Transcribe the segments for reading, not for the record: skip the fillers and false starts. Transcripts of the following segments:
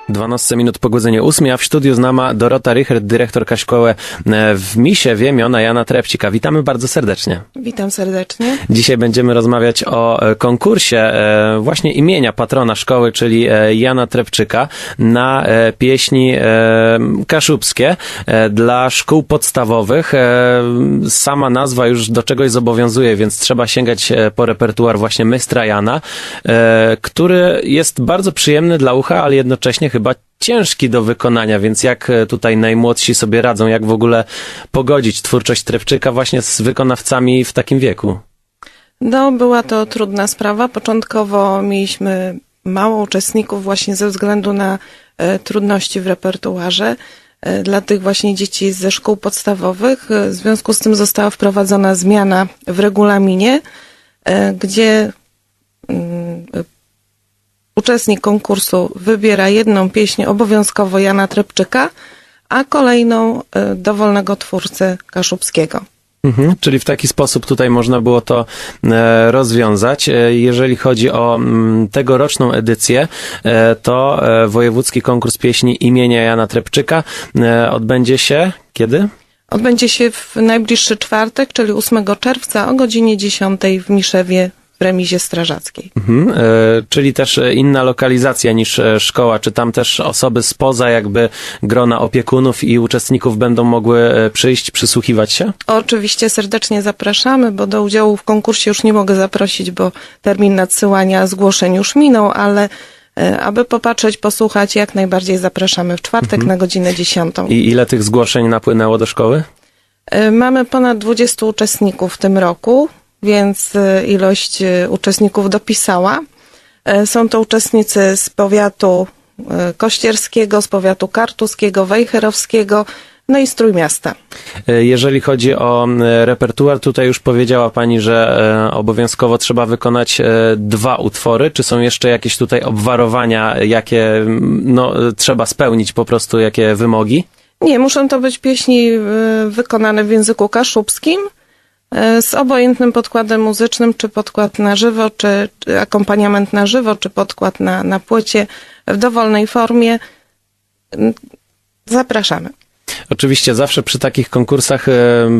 12 minut po godzinie 8, a w studiu z nami Dorota Richert, dyrektorka szkoły w Misiewie imiona Jana Trepcika. Witamy bardzo serdecznie. Witam serdecznie. Dzisiaj będziemy rozmawiać o konkursie właśnie imienia patrona szkoły, czyli Jana Trepczyka, na pieśni kaszubskie dla szkół podstawowych. Sama nazwa już do czegoś zobowiązuje, więc trzeba sięgać po repertuar właśnie Mystra Jana, który jest bardzo przyjemny dla ucha, ale jednocześnie chyba ciężki do wykonania, więc jak tutaj najmłodsi sobie radzą, jak w ogóle pogodzić twórczość Trepczyka właśnie z wykonawcami w takim wieku? No, była to trudna sprawa. Początkowo mieliśmy mało uczestników właśnie ze względu na trudności w repertuarze dla tych właśnie dzieci ze szkół podstawowych. W związku z tym została wprowadzona zmiana w regulaminie, gdzie uczestnik konkursu wybiera jedną pieśń obowiązkowo Jana Trepczyka, a kolejną dowolnego twórcy kaszubskiego. Czyli w taki sposób tutaj można było to rozwiązać. Jeżeli chodzi o tegoroczną edycję, to Wojewódzki Konkurs Pieśni imienia Jana Trepczyka odbędzie się kiedy? Odbędzie się w najbliższy czwartek, czyli 8 czerwca o godzinie 10 w Miszewie w remizie strażackiej. Czyli też inna lokalizacja niż szkoła. Czy tam też osoby spoza jakby grona opiekunów i uczestników będą mogły przyjść, przysłuchiwać się? Oczywiście serdecznie zapraszamy, bo do udziału w konkursie już nie mogę zaprosić, bo termin nadsyłania zgłoszeń już minął, ale aby popatrzeć, posłuchać, jak najbardziej zapraszamy w czwartek na godzinę 10. I ile tych zgłoszeń napłynęło do szkoły? Mamy ponad 20 uczestników w tym roku, więc ilość uczestników dopisała. Są to uczestnicy z powiatu kościerskiego, z powiatu kartuskiego, wejherowskiego, no i z Trójmiasta. Jeżeli chodzi o repertuar, tutaj już powiedziała Pani, że obowiązkowo trzeba wykonać 2 utwory. Czy są jeszcze jakieś tutaj obwarowania, jakie trzeba spełnić po prostu, jakie wymogi? Nie, muszą to być pieśni wykonane w języku kaszubskim, z obojętnym podkładem muzycznym, czy podkład na żywo, czy akompaniament na żywo, czy podkład na płycie w dowolnej formie. Zapraszamy. Oczywiście zawsze przy takich konkursach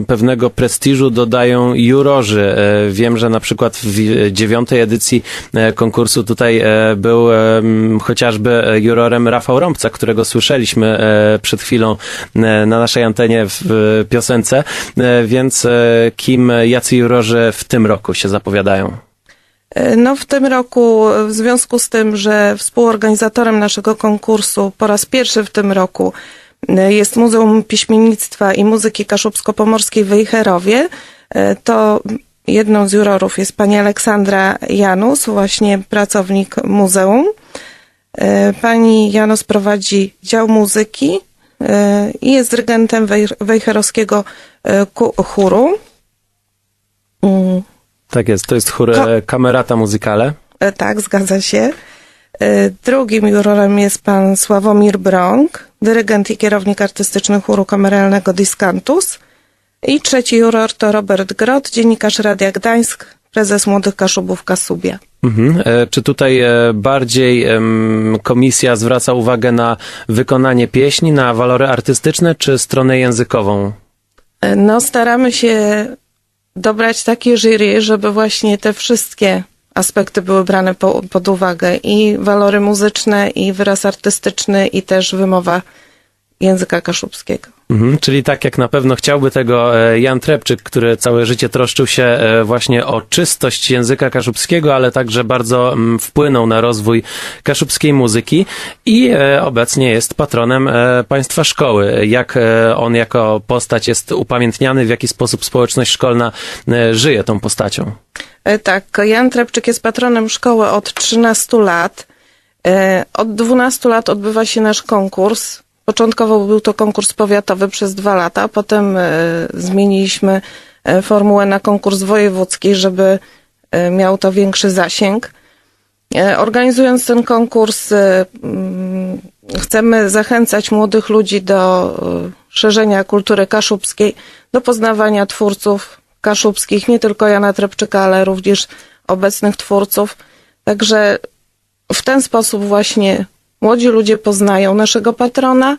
pewnego prestiżu dodają jurorzy. Wiem, że na przykład w 9. edycji konkursu tutaj był chociażby jurorem Rafał Rąbca, którego słyszeliśmy przed chwilą na naszej antenie w piosence, więc jacy jurorzy w tym roku się zapowiadają? No w tym roku, w związku z tym, że współorganizatorem naszego konkursu po raz pierwszy w tym roku jest Muzeum Piśmiennictwa i Muzyki Kaszubsko-Pomorskiej w Wejherowie, to jedną z jurorów jest pani Aleksandra Janus, właśnie pracownik muzeum. Pani Janus prowadzi dział muzyki i jest dyrygentem wejherowskiego chóru. Tak jest, to jest chór Camerata Musicale. Tak, zgadza się. Drugim jurorem jest pan Sławomir Brąk, dyrygent i kierownik artystyczny chóru kameralnego Discantus. I trzeci juror to Robert Grot, dziennikarz Radia Gdańsk, prezes Młodych Kaszubów Kasubia. Czy tutaj bardziej komisja zwraca uwagę na wykonanie pieśni, na walory artystyczne, czy stronę językową? No, staramy się dobrać takie jury, żeby właśnie te wszystkie aspekty były brane pod uwagę, i walory muzyczne, i wyraz artystyczny, i też wymowa języka kaszubskiego. Czyli tak jak na pewno chciałby tego Jan Trepczyk, który całe życie troszczył się właśnie o czystość języka kaszubskiego, ale także bardzo wpłynął na rozwój kaszubskiej muzyki i obecnie jest patronem państwa szkoły. Jak on jako postać jest upamiętniany, w jaki sposób społeczność szkolna żyje tą postacią? Tak, Jan Trepczyk jest patronem szkoły od 13 lat. Od 12 lat odbywa się nasz konkurs. Początkowo był to konkurs powiatowy przez 2 lata, potem zmieniliśmy formułę na konkurs wojewódzki, żeby miał to większy zasięg. Organizując ten konkurs chcemy zachęcać młodych ludzi do szerzenia kultury kaszubskiej, do poznawania twórców kaszubskich, nie tylko Jana Trepczyka, ale również obecnych twórców. Także w ten sposób właśnie Młodzi ludzie poznają naszego patrona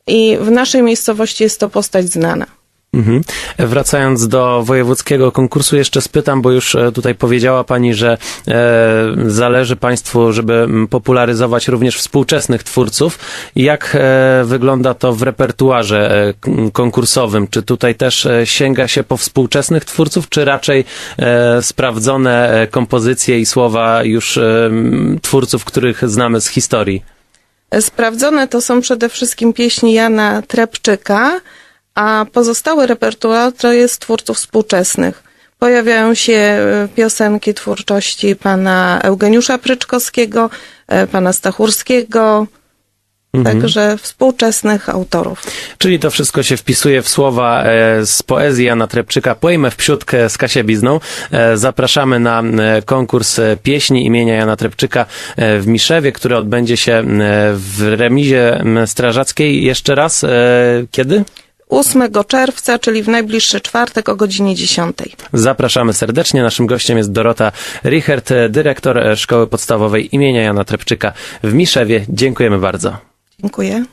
i w naszej miejscowości jest to postać znana. Mhm. Wracając do wojewódzkiego konkursu, jeszcze spytam, bo już tutaj powiedziała Pani, że zależy Państwu, żeby popularyzować również współczesnych twórców. Jak wygląda to w repertuarze konkursowym? Czy tutaj też sięga się po współczesnych twórców, czy raczej sprawdzone kompozycje i słowa już twórców, których znamy z historii? Sprawdzone to są przede wszystkim pieśni Jana Trepczyka, a pozostały repertuar to jest twórców współczesnych. Pojawiają się piosenki twórczości pana Eugeniusza Pryczkowskiego, pana Stachurskiego, także współczesnych autorów. Czyli to wszystko się wpisuje w słowa z poezji Jana Trepczyka. Pojmę w przódkę z Kasiebizną. Zapraszamy na konkurs pieśni imienia Jana Trepczyka w Miszewie, który odbędzie się w remizie strażackiej. Jeszcze raz, kiedy? 8 czerwca, czyli w najbliższy czwartek o godzinie 10. Zapraszamy serdecznie. Naszym gościem jest Dorota Richert, dyrektor Szkoły Podstawowej imienia Jana Trepczyka w Miszewie. Dziękujemy bardzo. Dziękuję.